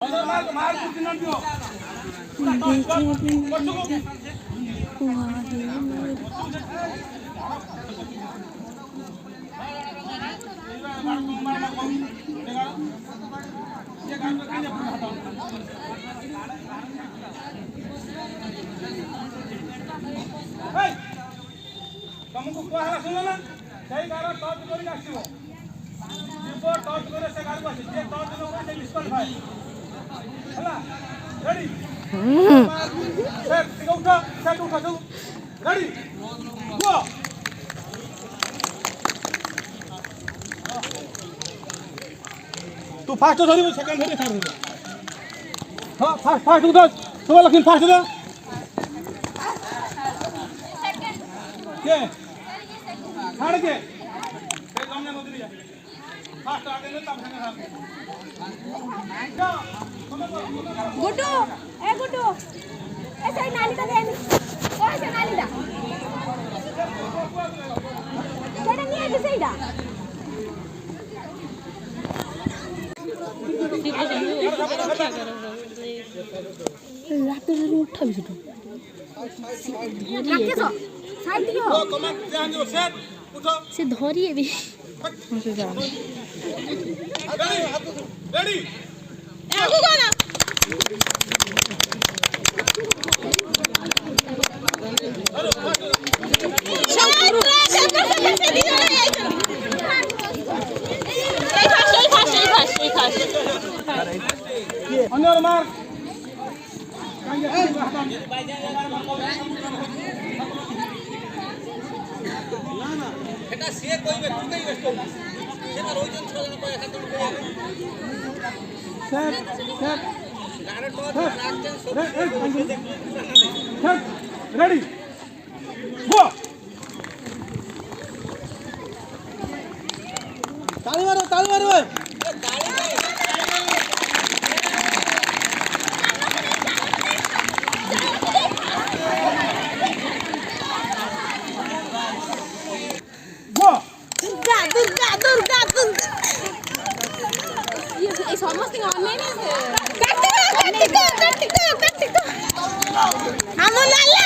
तुमको कहला सुनो ना सही गारा टॉप करी आसीबो जीवो टॉप करे से गाड़ी बस जे टॉप न करे से डिस्क्वालिफाई हला रेडी सेट उठा चल रेडी गो तू फास्ट धरी सेकंड धरी थर्ड हां फास्ट उठा तो लेकिन फास्ट दे के छाड़ के ते सामने नदी जा फास्ट आगे ने तब संगे गुड्डू ए सही नाली ता देनी ओ से नाली दा सेटा नहीं है सेटा रात में उठा भी छुटो लाके सो साइड दियो ओ कमेंट ध्यान दो सेट उठो से धरिए भी रेडी रेडी आगो गाना अंदर मार এটা সে কইবে তুই ব্যস্ত সেটা রইজন ছজন কই একা তুমি কই সেট গাড়ি তো রাখছেন সেট রেডি গো তালি মারো ये समस्त ऑनलाइन है काटिको हम लाला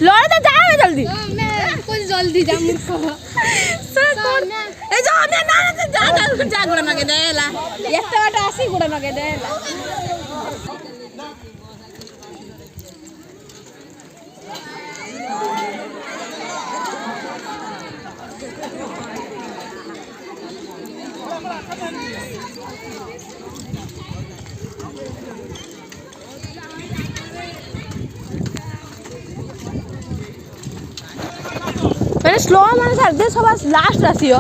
लौड़े तो जाए जल्दी कुछ जल्दी जा मुझको सर कौन ए जो हमने ना जा गुड़ा नगे देला एत्ते बाटे आसी गुड़ा नगे देला मैंने स्लो मैंने कर दे सब लास्ट रासियो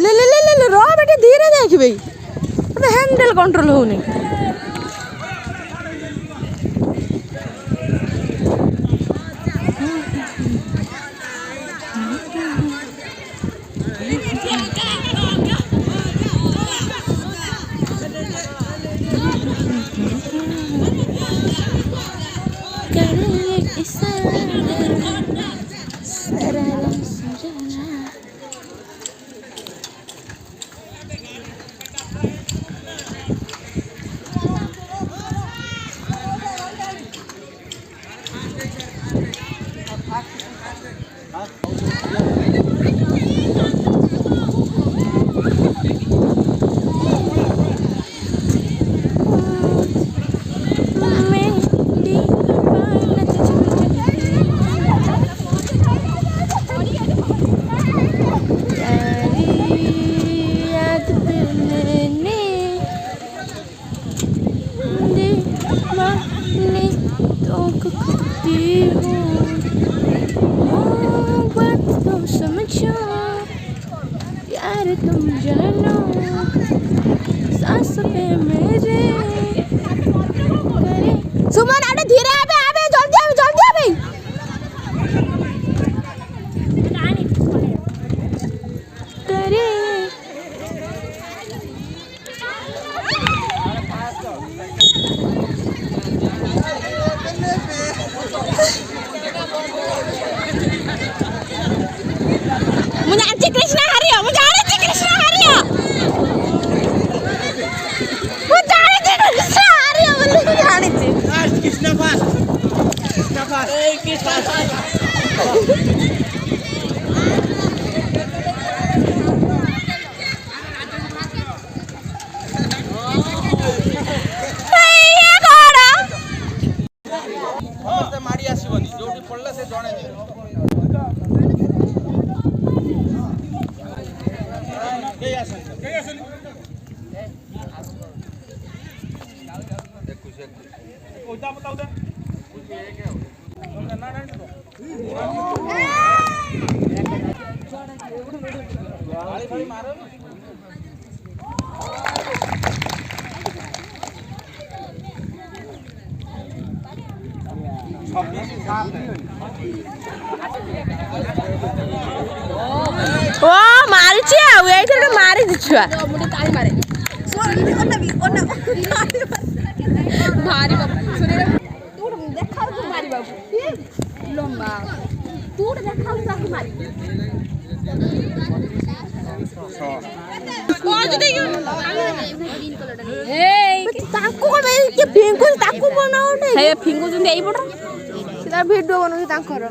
ले ले ले ले रो बेटे धीरे देख भाई तो हैंडल कंट्रोल होने तुम जानो सांस पे मेरे सुमन आटे धीरे आबे आबे जल्दी आबे तेरे मुझे आज कृष्णा हरिया मुझे माड़ी आसबनी जो पड़े से जड़े ओ मारिछि आ एइठे मारि दिछुआ मुडी काई मारे सोरी ओना भारी बाबू सुने तू देखाउ तू मारी बाबू लंबा तू देखाउ ताकू मारी ओ जदे ग्रीन कलर ए ताकू को मैं के फिंगु ताकू बनाउटे हे फिंगु जंदे एई पड़ सीधा वीडियो बनउ तांकर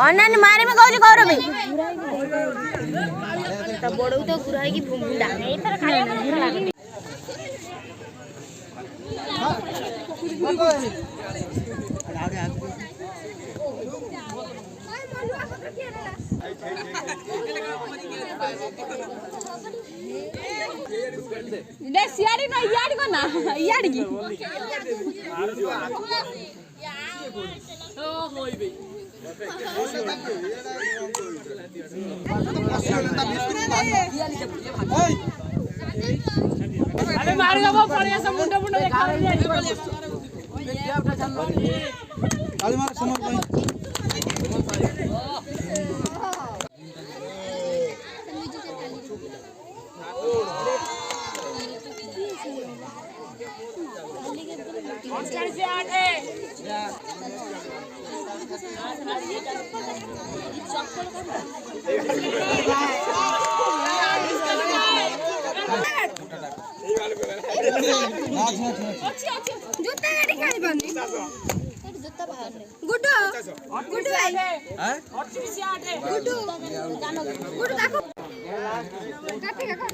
अनानी मारे में कहू गौर भाई बड़ू तो गुराई की बुंडा ले सियाड़ी ना याड़ी को ना याड़ी की ओ होई बे अरे मारी दबो पड़िया सब मुंडा मुंडा देखा काली मार समझ भाई जूता गाड़ी खाली बनी जूता बाहर रे गुड्डू गुड्डू भाई हैं 88 गुड्डू जानो गुड्डू देखो काटे का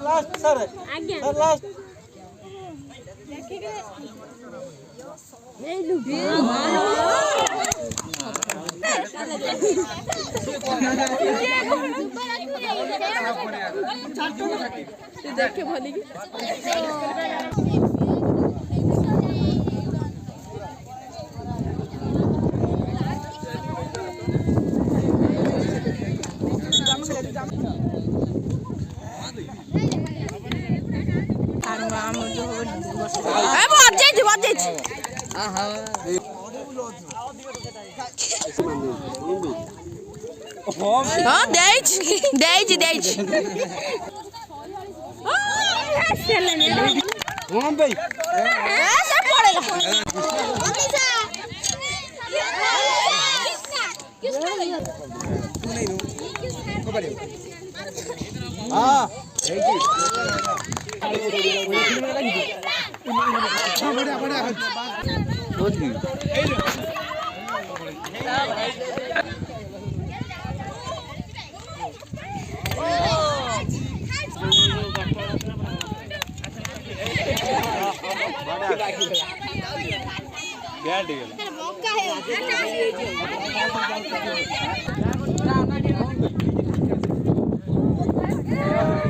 लास्ट सर आज्ञा सर लास्ट देखे भली हाँ देज ओम भाई ऐसे पड़ेगा हां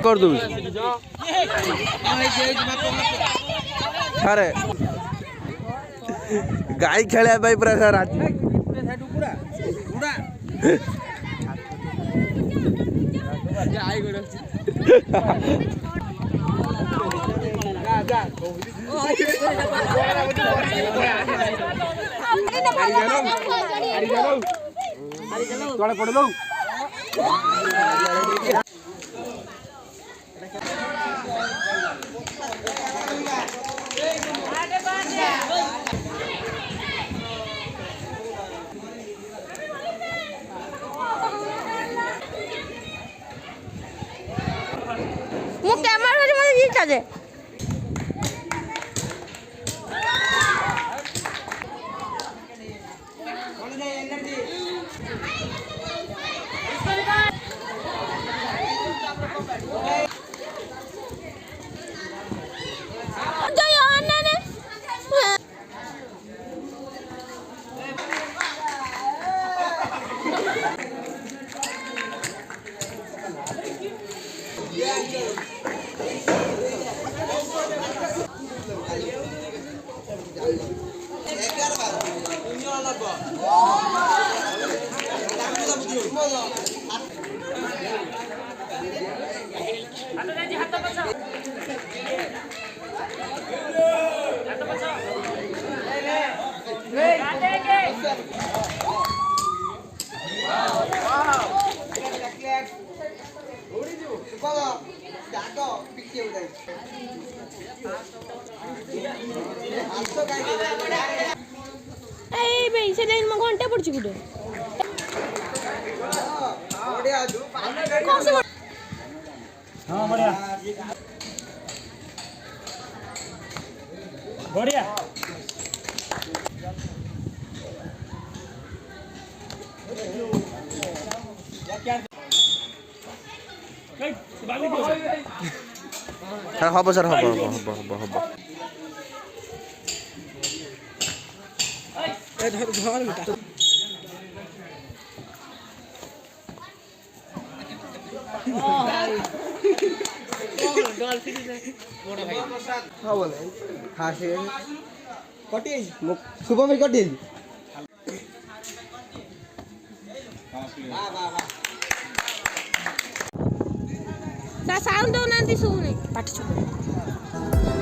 कर दू अरे गाई खेले भाई पूरा सर पड़ लो मु कैमरा रे मते जीता दे ए बे से लाइन में घंटा पड़ छी गुडे हां बढ़िया बढ़िया हम सर हम शुभम भाई कटे ता साउंड दो नांती सुने पाठ चुप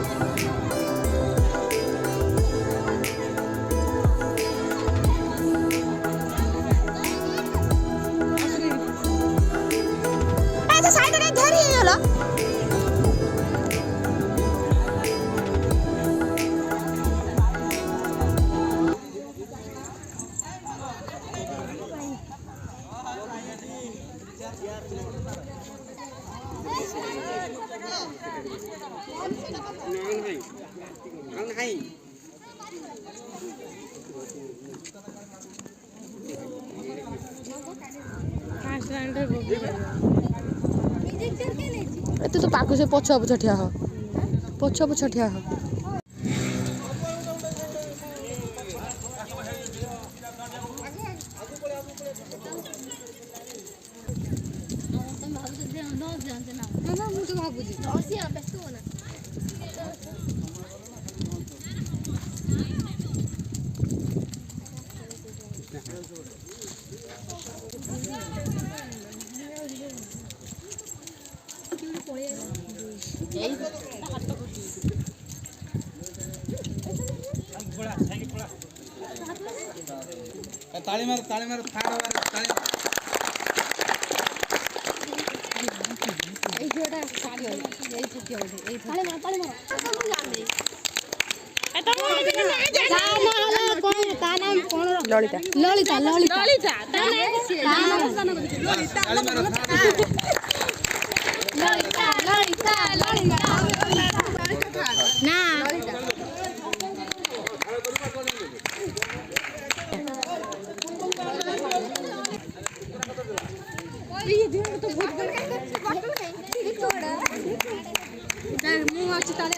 ऐसा साइड रे धरी होला ଏତେ ତ ପାଖ ସେ ପଛ ପଛ ଠିଆ ହ ପଛ ପଛ ଠିଆ ହ ମୁଁ ତ ଭାବୁଛି ताली मार फाड़ ताली এই ঝোটা কাটি হল এই ফুটি হল এই তালে মার আমি জানি এটা কোন তা নাম কোন ললিতা ললিতা ললিতা ললিতা তা নাম ললিতা ললিতা ললিতা ললিতা না ये दिन तो बहुत मुंह अच्छी ताले